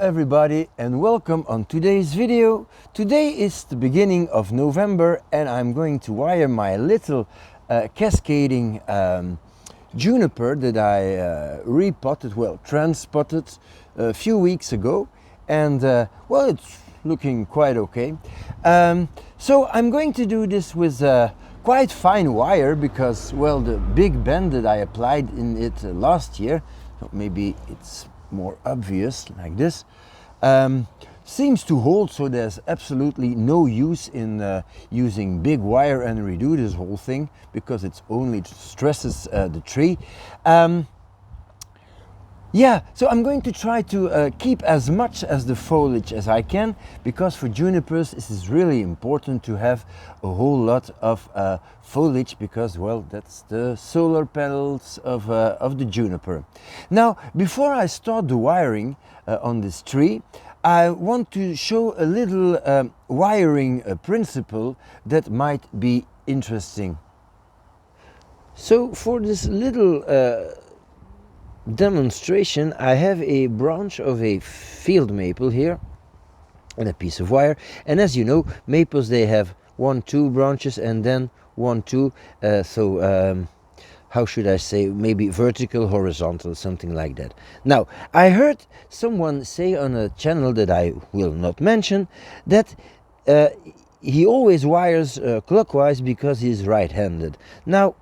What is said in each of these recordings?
everybody and welcome on today's video. Today is the beginning of November and I'm going to wire my little cascading juniper that I repotted, well, transpotted a few weeks ago, and well, it's looking quite okay. So I'm going to do this with quite fine wire because, well, the big bend that I applied in it last year, maybe it's more obvious like this, seems to hold, so there's absolutely no use in using big wire and redo this whole thing because it only stresses the tree. Yeah, so I'm going to try to keep as much as the foliage as I can, because for junipers this is really important to have a whole lot of foliage, because, well, that's the solar panels of the juniper. Now, before I start the wiring on this tree, I want to show a little wiring principle that might be interesting. So for this little demonstration, I have a branch of a field maple here and a piece of wire, and as you know, maples, they have 1-2 branches and then 1-2, how should I say, maybe vertical, horizontal, something like that. Now, I heard someone say on a channel that I will not mention that he always wires clockwise because he's right-handed. Now,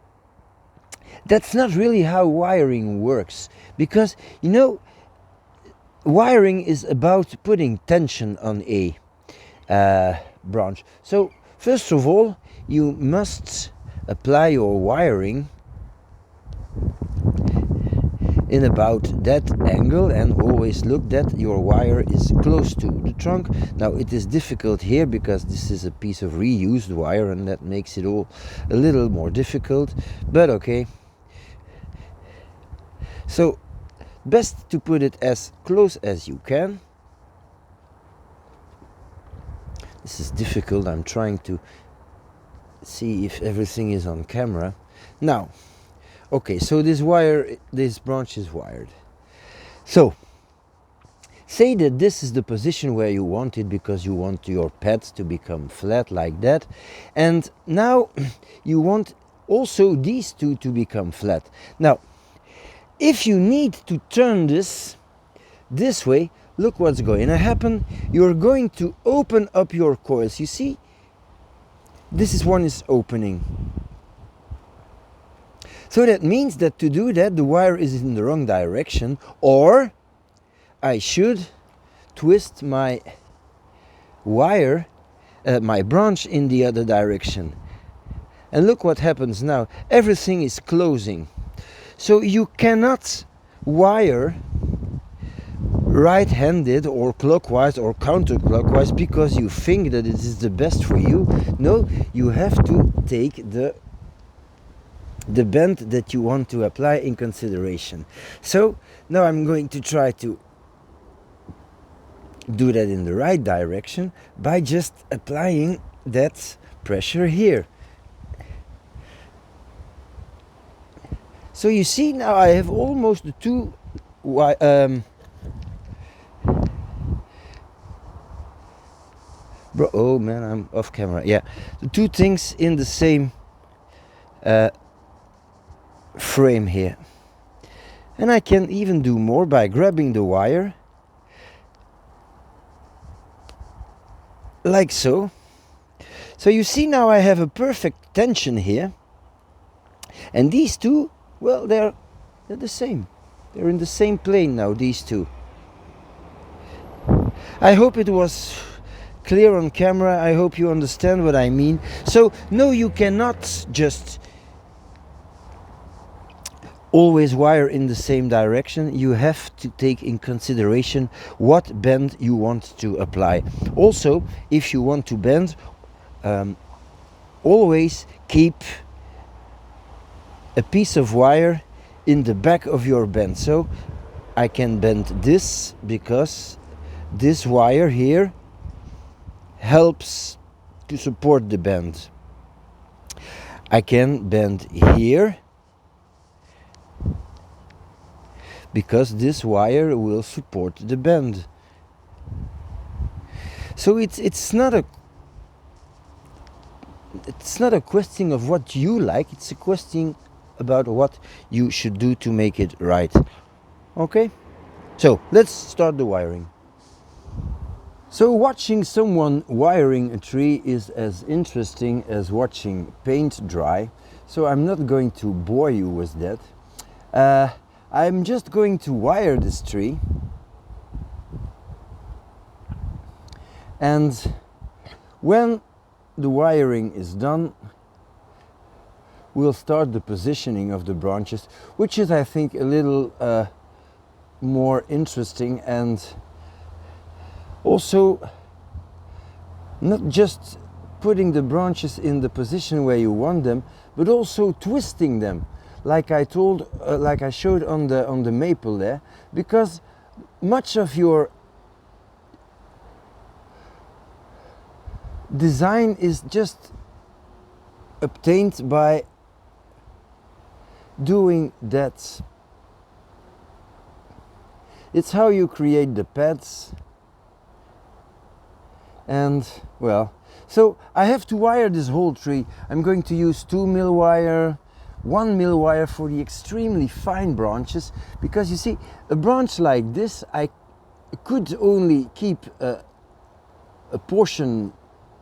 that's not really how wiring works, because, you know, wiring is about putting tension on a branch. So first of all, you must apply your wiring in about that angle, and always look that your wire is close to the trunk. Now, it is difficult here because this is a piece of reused wire and that makes it all a little more difficult, but okay. So, best to put it as close as you can. This is difficult, I'm trying to see if everything is on camera. Now, okay, so this branch is wired. So, say that this is the position where you want it because you want your pad to become flat like that. And now you want also these two to become flat. Now, if you need to turn this way, look what's going to happen. You're going to open up your coils. You see, this one is opening. So that means that to do that, the wire is in the wrong direction, or I should twist my wire, my branch in the other direction. And look what happens now. Everything is closing. So you cannot wire right-handed or clockwise or counterclockwise because you think that it is the best for you. No, you have to take the bend that you want to apply in consideration. So now I'm going to try to do that in the right direction by just applying that pressure here. So you see, now I have almost the two oh man, I'm off camera. Yeah, the two things in the same frame here. And I can even do more by grabbing the wire like so. So you see, now I have a perfect tension here, and these two, well, they're the same. They're in the same plane now, these two. I hope it was clear on camera. I hope you understand what I mean. So, no, you cannot just always wire in the same direction. You have to take in consideration what bend you want to apply. Also, if you want to bend, always keep a piece of wire in the back of your bend. So I can bend this because this wire here helps to support the bend. I can bend here because this wire will support the bend. So it's not a question of what you like, it's a question about what you should do to make it right. Okay, so let's start the wiring. So watching someone wiring a tree is as interesting as watching paint dry, so I'm not going to bore you with that. I'm just going to wire this tree, and when the wiring is done, we'll start the positioning of the branches, which is, I think, a little more interesting, and also not just putting the branches in the position where you want them, but also twisting them, like I showed on the maple there, because much of your design is just obtained by doing that. It's how you create the pads. And well, so I have to wire this whole tree. I'm going to use 2mm wire, 1mm wire for the extremely fine branches, because you see, a branch like this, I could only keep a portion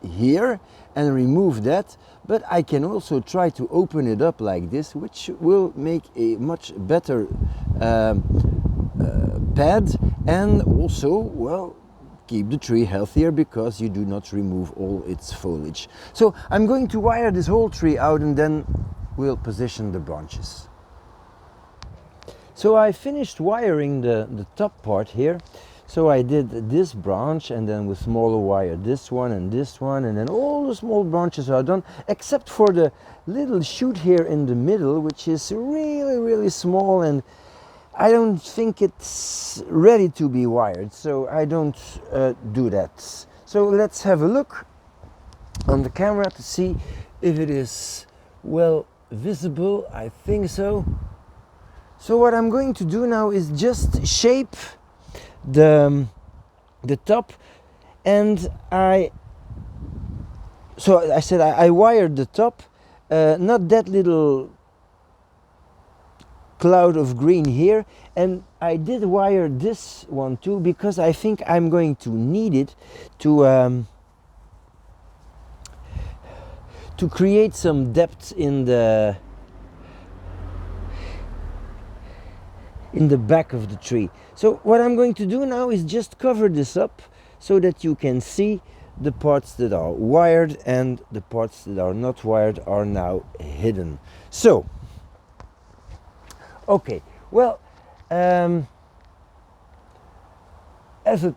here and remove that, but I can also try to open it up like this, which will make a much better pad, and also, well, keep the tree healthier because you do not remove all its foliage. So I'm going to wire this whole tree out, and then we'll position the branches. So I finished wiring the top part here. So I did this branch, and then with smaller wire this one, and then all the small branches are done, except for the little shoot here in the middle, which is really small, and I don't think it's ready to be wired, so I don't do that. So let's have a look on the camera to see if it is well visible. I think so. So what I'm going to do now is just shape the top, and I said I wired the top, not that little cloud of green here, and I did wire this one too, because I think I'm going to need it to create some depth in the back of the tree. So what I'm going to do now is just cover this up so that you can see the parts that are wired, and the parts that are not wired are now hidden. So okay, well, as a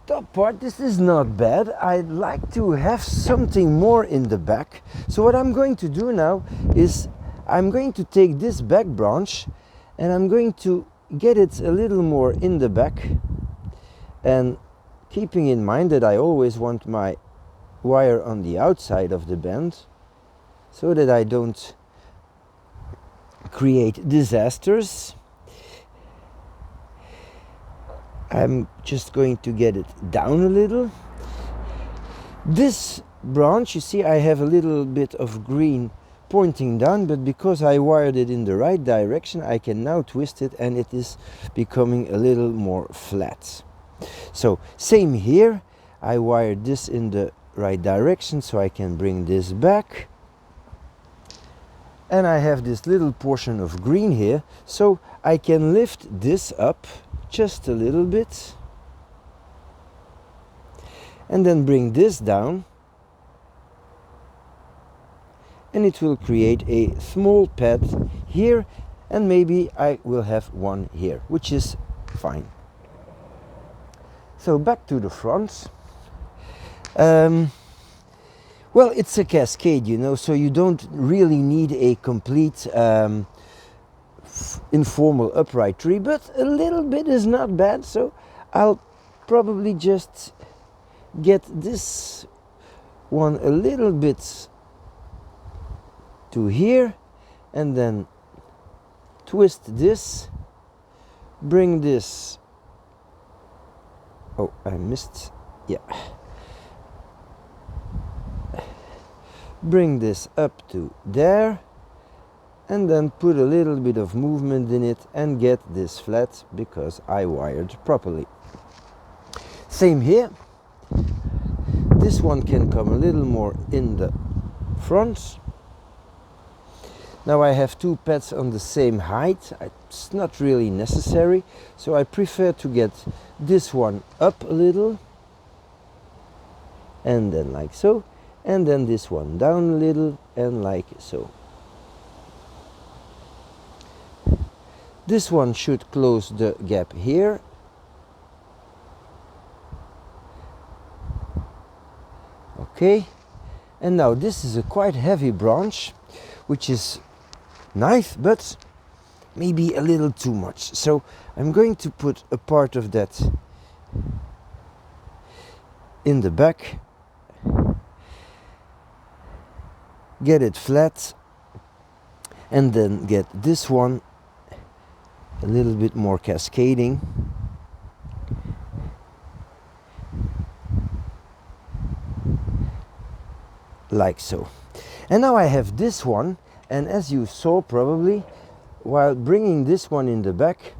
top part, this is not bad. I'd like to have something more in the back. So what I'm going to do now is I'm going to take this back branch, and I'm going to get it a little more in the back, and keeping in mind that I always want my wire on the outside of the bend, so that I don't create disasters. I'm just going to get it down a little. This branch, you see, I have a little bit of green pointing down, but because I wired it in the right direction, I can now twist it, and it is becoming a little more flat. So same here, I wired this in the right direction, so I can bring this back, and I have this little portion of green here, so I can lift this up just a little bit, and then bring this down, and it will create a small pad here, and maybe I will have one here, which is fine. So back to the front. Well, it's a cascade, you know, so you don't really need a complete informal upright tree, but a little bit is not bad. So I'll probably just get this one a little bit to here, and then twist this, bring this, oh, I missed, yeah, bring this up to there, and then put a little bit of movement in it and get this flat because I wired properly. Same here. This one can come a little more in the front. Now I have two pads on the same height. It's not really necessary, so I prefer to get this one up a little, and then like so, and then this one down a little, and like so. This one should close the gap here. Okay, and now this is a quite heavy branch, which is nice, but maybe a little too much. So I'm going to put a part of that in the back, get it flat, and then get this one a little bit more cascading. Like so. And now I have this one, and as you saw probably, while bringing this one in the back,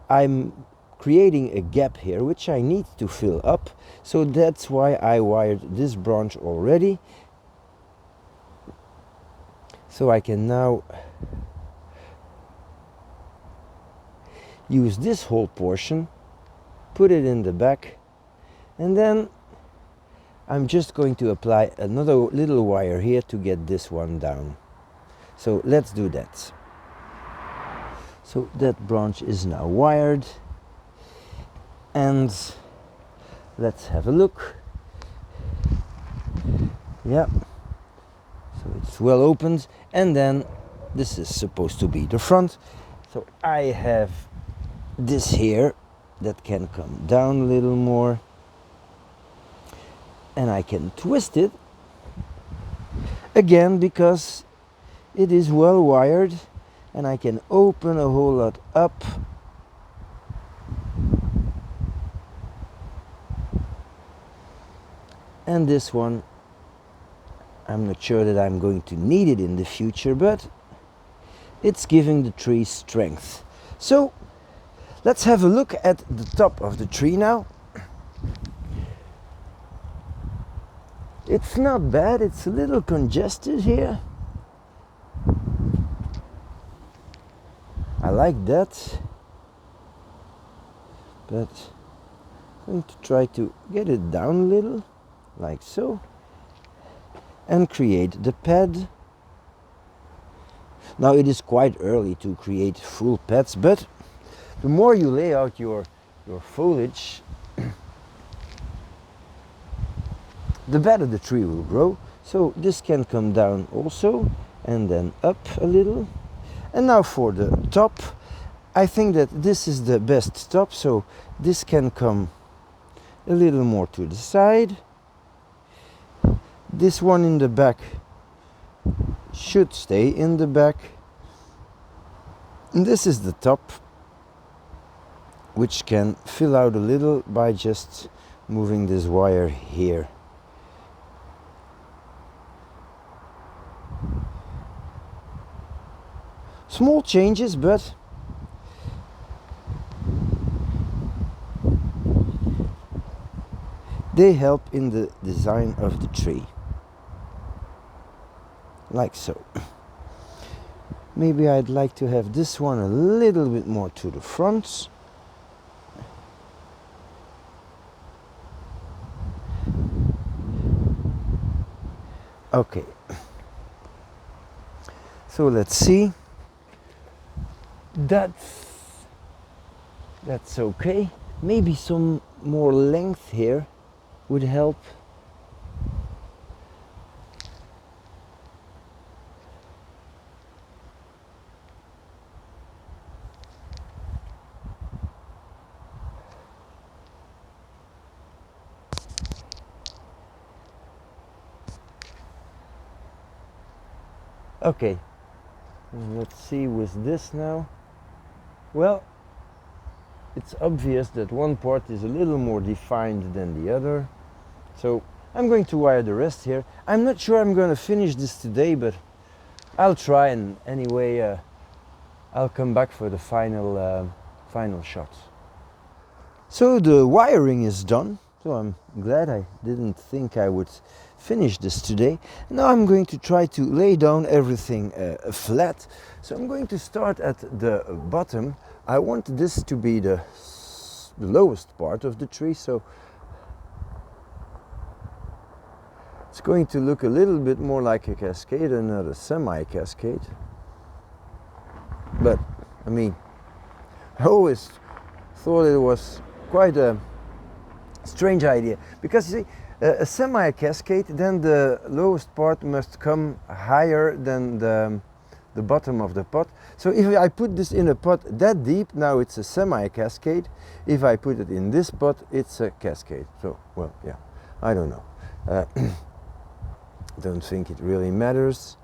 I'm creating a gap here which I need to fill up, so that's why I wired this branch already. So I can now use this whole portion, put it in the back, and then I'm just going to apply another little wire here to get this one down. So let's do that. So that branch is now wired, and let's have a look. Yeah, so it's well opened, and then this is supposed to be the front. So I have this here that can come down a little more, and I can twist it again because it is well wired, and I can open a whole lot up. And this one, I'm not sure that I'm going to need it in the future, but it's giving the tree strength. So let's have a look at the top of the tree now. It's not bad, it's a little congested here. I like that, but I'm going to try to get it down a little, like so, and create the pad. Now it is quite early to create full pads, but the more you lay out your foliage, the better the tree will grow. So this can come down also, and then up a little. And now for the top, I think that this is the best top, so this can come a little more to the side. This one in the back should stay in the back. And this is the top, which can fill out a little by just moving this wire here. Small changes, but they help in the design of the tree. Like so. Maybe I'd like to have this one a little bit more to the front. Okay. So let's see. That's okay. Maybe some more length here would help. Okay, let's see with this now. Well, it's obvious that one part is a little more defined than the other, so I'm going to wire the rest here. I'm not sure I'm going to finish this today, but I'll try, and anyway I'll come back for the final shots. So the wiring is done, so I'm glad. I didn't think I would finish this today. Now I'm going to try to lay down everything flat. So I'm going to start at the bottom. I want this to be the lowest part of the tree, so it's going to look a little bit more like a cascade and not a semi-cascade. But I mean, I always thought it was quite a strange idea, because you see, a semi-cascade, then the lowest part must come higher than the bottom of the pot. So if I put this in a pot that deep, now it's a semi-cascade. If I put it in this pot, it's a cascade. So, well, yeah, I don't know. Don't think it really matters.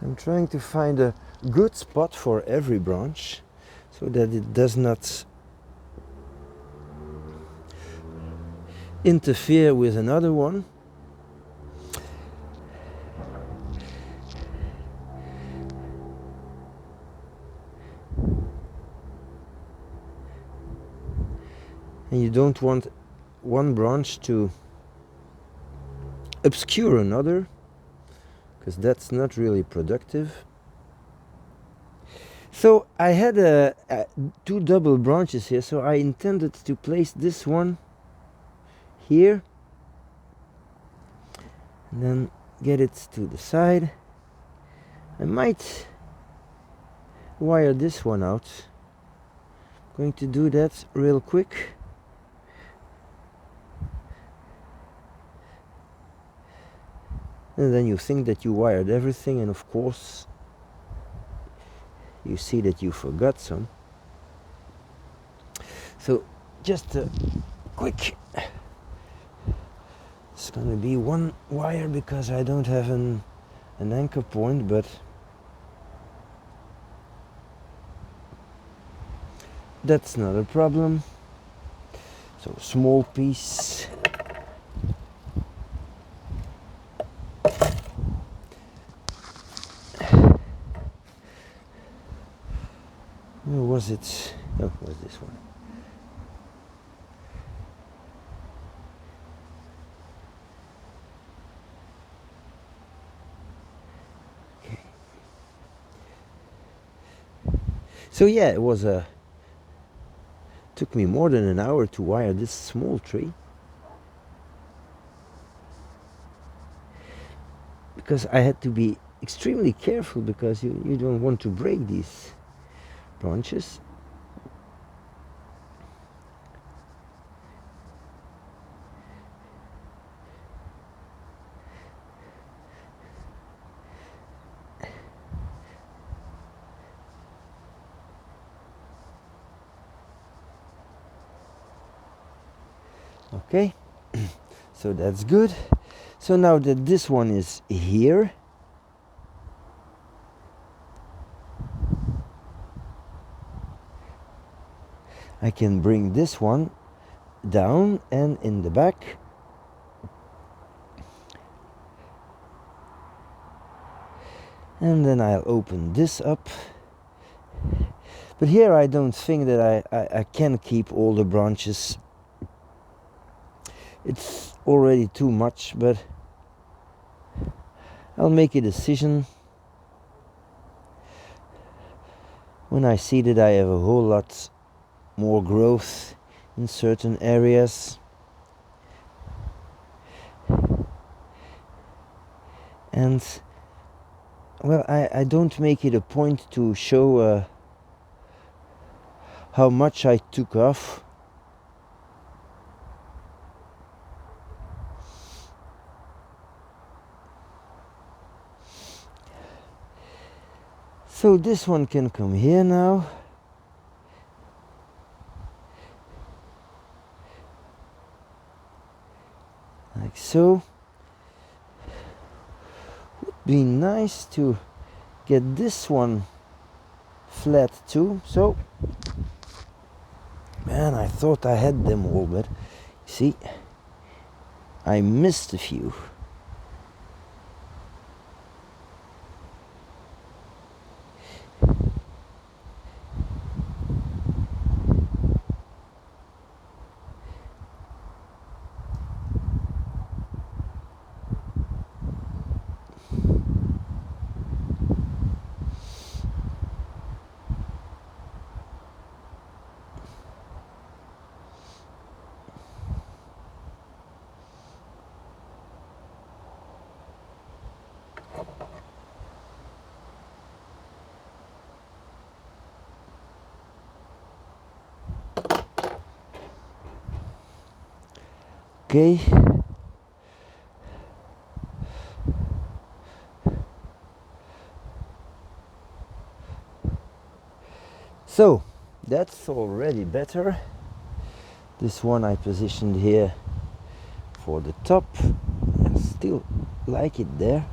I'm trying to find a good spot for every branch so that it does not interfere with another one. And you don't want one branch to obscure another, because that's not really productive. So I had two double branches here, so I intended to place this one here and then get it to the side. I might wire this one out. I'm going to do that real quick. And then you think that you wired everything, and of course you see that you forgot some. So just a quick, it's gonna be one wire because I don't have an anchor point, but that's not a problem. So small piece. Where was it? Oh, it was this one. Okay. So yeah, it was took me more than an hour to wire this small tree, because I had to be extremely careful, because you don't want to break these branches. Okay, so that's good. So now that this one is here, I can bring this one down and in the back. And then I'll open this up. But here I don't think that I can keep all the branches. It's already too much, but I'll make a decision when I see that I have a whole lot more growth in certain areas. And well, I don't make it a point to show how much I took off. So this one can come here now. like so. Would be nice to get this one flat too. So, man, I thought I had them all, but see, I missed a few. Okay. So that's already better. This one I positioned here for the top. I still like it there.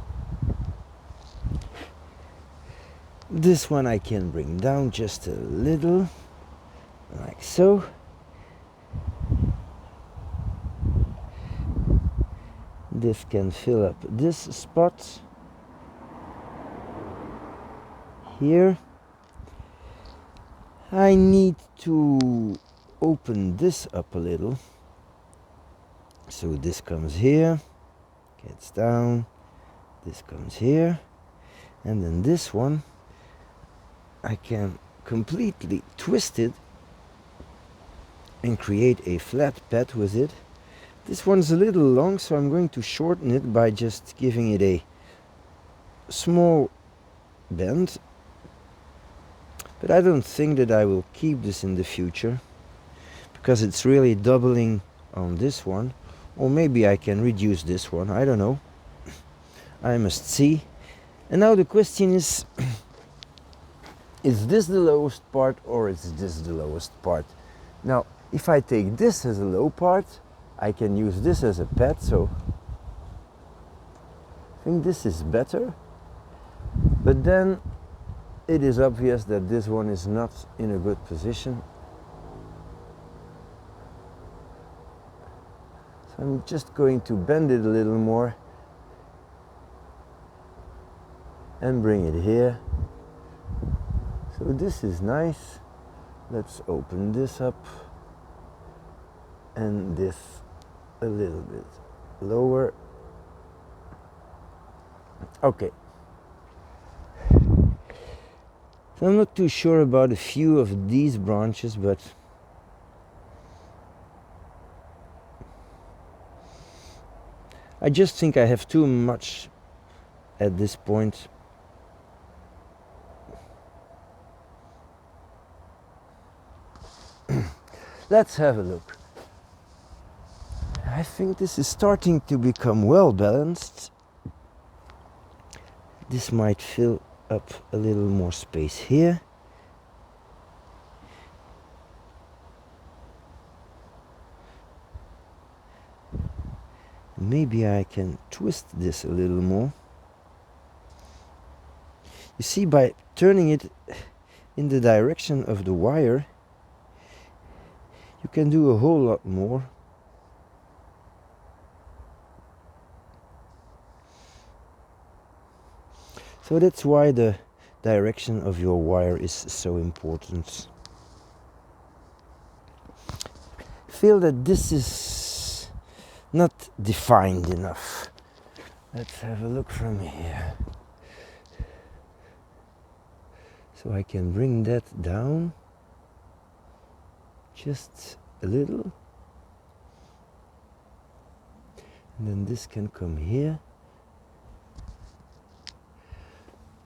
This one I can bring down just a little, like so. This can fill up this spot here. I need to open this up a little. So this comes here, gets down, this comes here, and then this one I can completely twist it and create a flat pad with it. This one's a little long, so I'm going to shorten it by just giving it a small bend. But I don't think that I will keep this in the future, because it's really doubling on this one. Or maybe I can reduce this one, I don't know. I must see. And now the question is this the lowest part or is this the lowest part? Now, if I take this as a low part, I can use this as a pad, so I think this is better. But then it is obvious that this one is not in a good position. So I'm just going to bend it a little more and bring it here. So this is nice. Let's open this up and this a little bit lower. Okay. So I'm not too sure about a few of these branches, but I just think I have too much at this point. Let's have a look. I think this is starting to become well balanced. This might fill up a little more space here. Maybe I can twist this a little more. You see, by turning it in the direction of the wire, you can do a whole lot more. So that's why the direction of your wire is so important. I feel that this is not defined enough. Let's have a look from here. So I can bring that down just a little. And then this can come here.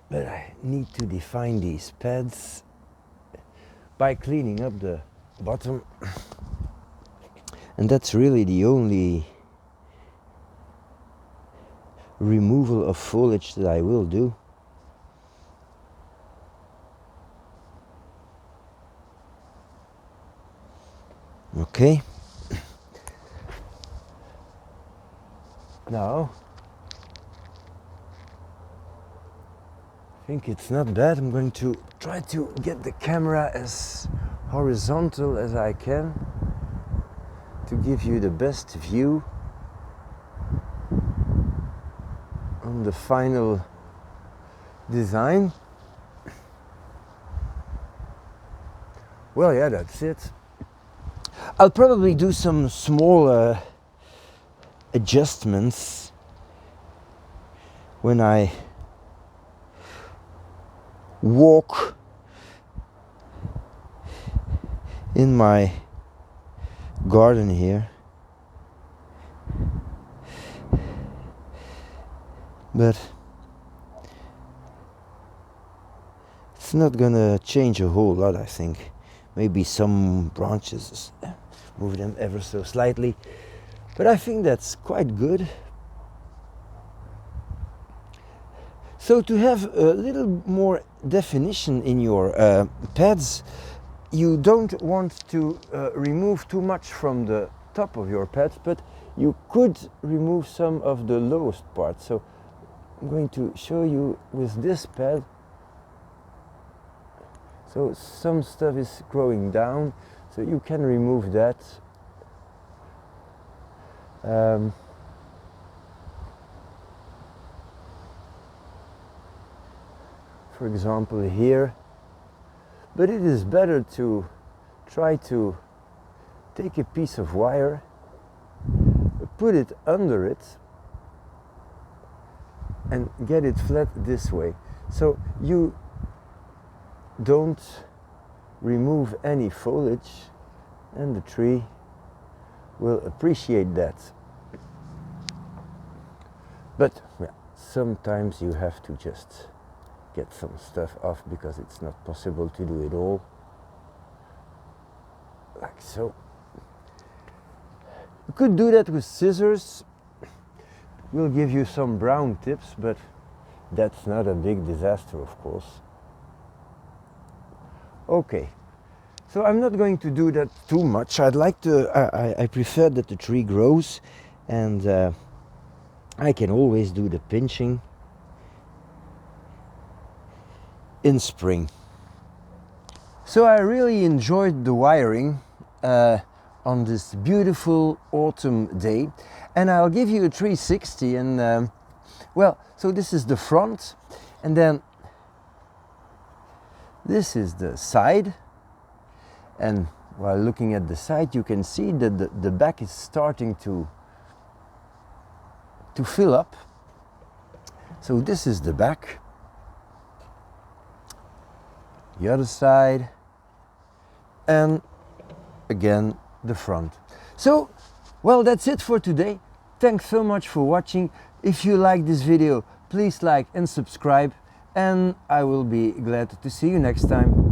But I need to define these pads by cleaning up the bottom. And that's really the only removal of foliage that I will do. Okay. Now I think it's not bad. I'm going to try to get the camera as horizontal as I can to give you the best view on the final design. Well, yeah, that's it. I'll probably do some small adjustments when I walk in my garden here, but it's not gonna change a whole lot, I think. Maybe some branches, move them ever so slightly, but I think that's quite good. So to have a little more definition in your pads, you don't want to remove too much from the top of your pads, but you could remove some of the lowest part. So I'm going to show you with this pad. So some stuff is growing down, so you can remove that. For example here, but it is better to try to take a piece of wire, put it under it and get it flat this way, so you don't remove any foliage and the tree will appreciate that. But yeah, sometimes you have to just get some stuff off because it's not possible to do it all. Like so. You could do that with scissors. We'll give you some brown tips, but that's not a big disaster, of course. Okay, so I'm not going to do that too much. I'd like to, I prefer that the tree grows, and I can always do the pinching in spring. So I really enjoyed the wiring on this beautiful autumn day, and I'll give you a 360. And well, so this is the front, and then this is the side, and while looking at the side you can see that the back is starting to fill up. So this is the back, the other side, and again the front. So, well, that's it for today. Thanks so much for watching. If you like this video, please like and subscribe, and I will be glad to see you next time.